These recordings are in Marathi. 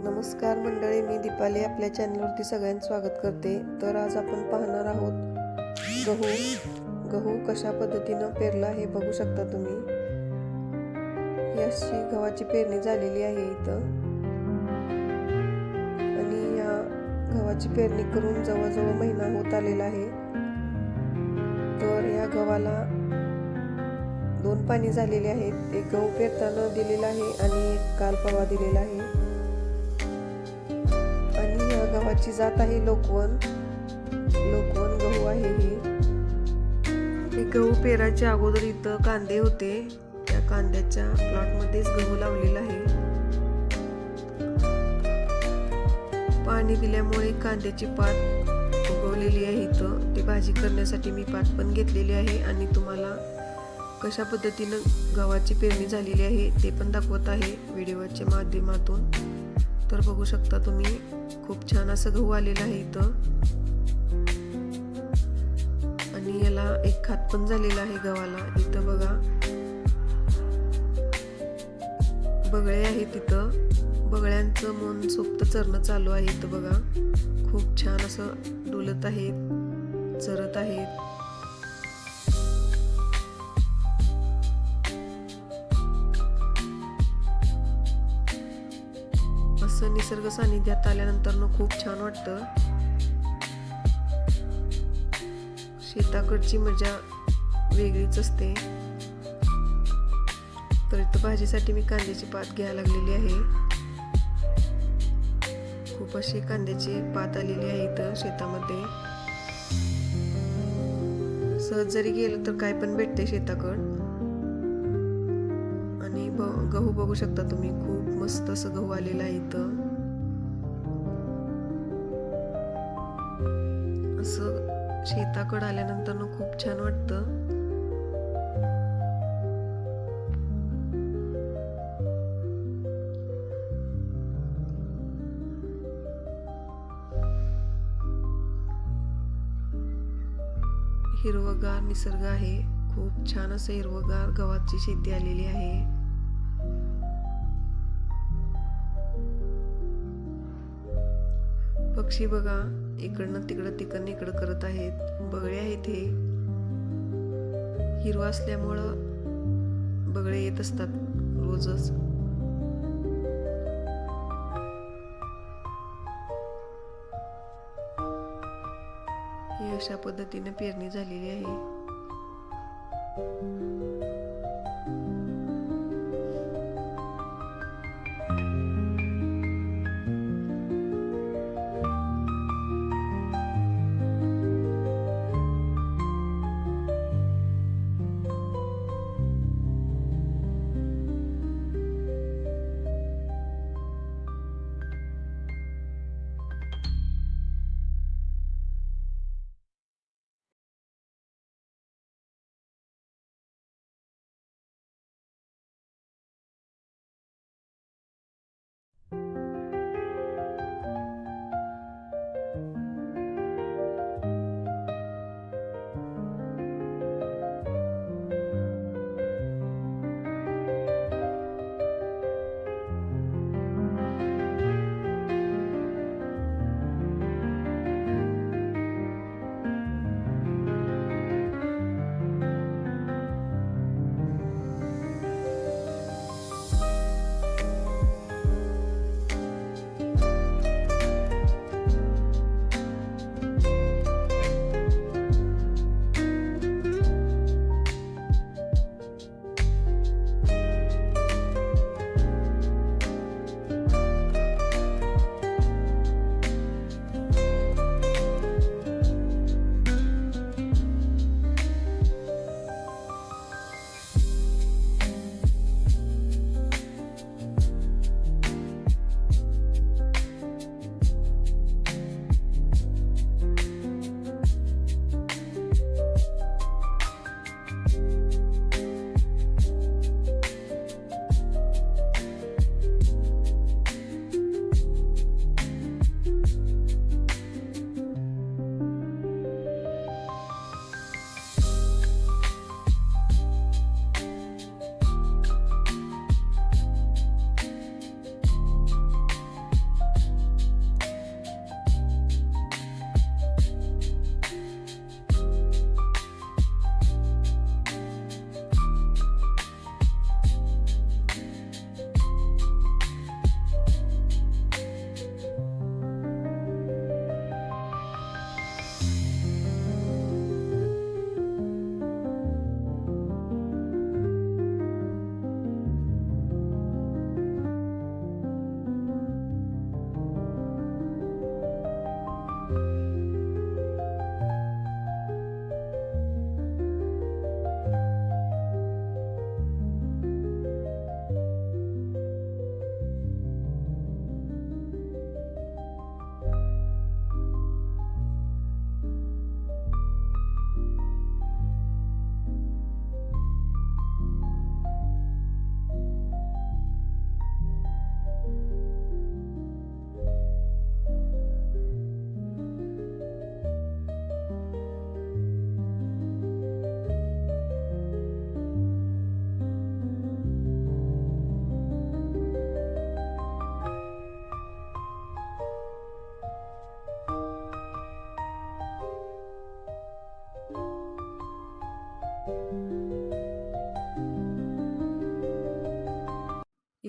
नमस्कार मंडळी, मी दीपाली आपल्या चॅनलवरती सगळ्यांचं स्वागत करते. तर आज आपण पाहणार आहोत गहू कशा पद्धतीनं पेरला हे बघू शकता तुम्ही. ही अशी गव्हाची पेरणी झालेली आहे इथं, आणि या गव्हाची पेरणी करून जवळजवळ महिना होत आलेला आहे. तर या गव्हाला 2 पाणी झालेले आहेत. एक गहू पेरताना दिलेला आहे आणि एक काल परवा दिलेला आहे. आणि या गव्हाची जात आहे लोकवन गहू आहे. हे गहू पेराच्या अगोदर इथं कांदे होते. त्या कांद्याच्या प्लॉटमध्येच गहू लावलेला आहे. पाणी दिल्यामुळे कांद्याची पात उगवलेली आहे इथं. ती भाजी करण्यासाठी मी पात पण घेतलेली आहे आणि तुम्हाला कशा पद्धतीनं गव्हाची पेरणी झालेली आहे ते पण दाखवत आहे व्हिडिओच्या माध्यमातून. तर बघू शकता तुम्ही, खूप छान असं गहू आलेला आहे इथं. आणि याला एक खात पण झालेला आहे गव्हाला. इथं बघा, बगळे आहेत तिथं. बगळ्यांचं मन सोबत चरणं चालू आहे इथं बघा. खूप छान असं डुलत आहेत, चरत आहेत. असं निसर्ग सानिध्यात आल्यानंतर खूप छान वाटतं. शेताकडची मजा वेगळीच असते. तर इथं भाजीसाठी मी कांद्याची पात घ्यायला लागलेली आहे. खूप अशी कांद्याची पात आलेली आहे इथं शेतामध्ये. सहज जरी गेलं तर काय पण भेटते शेताकड. आणि गहू बघू शकता तुम्ही, खूप मस्त असं गहू आलेलं आहे इथं. असं शेताकडे आल्यानंतर खूप छान वाटतं. हिरवगार निसर्ग आहे. खूप छान असं हिरवगार गव्हाची शेती आलेली आहे. पक्षी बघा, इकडनं तिकडं इकडं करत आहेत. बगळे आहेत. हे हिरवा असल्यामुळं बगळे येत असतात रोजच. ही अशा पद्धतीने पेरणी झालेली आहे.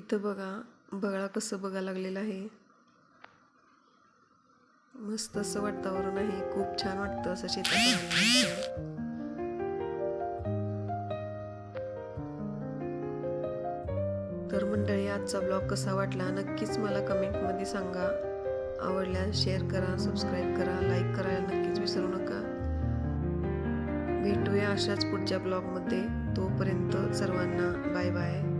इथं बघा बगळा कसं बघायला लागलेलं आहे. मस्त असं वातावरण आहे. खूप छान वाटतं असं शेतात आल्यानंतर. तर मंडळी, आजचा ब्लॉग कसा वाटला नक्कीच मला कमेंटमध्ये सांगा. आवडल्यास शेअर करा, सबस्क्राईब करा, लाईक करायला नक्कीच विसरू नका. भेटूया अशाच पुढच्या ब्लॉगमध्ये. तोपर्यंत सर्वांना बाय बाय.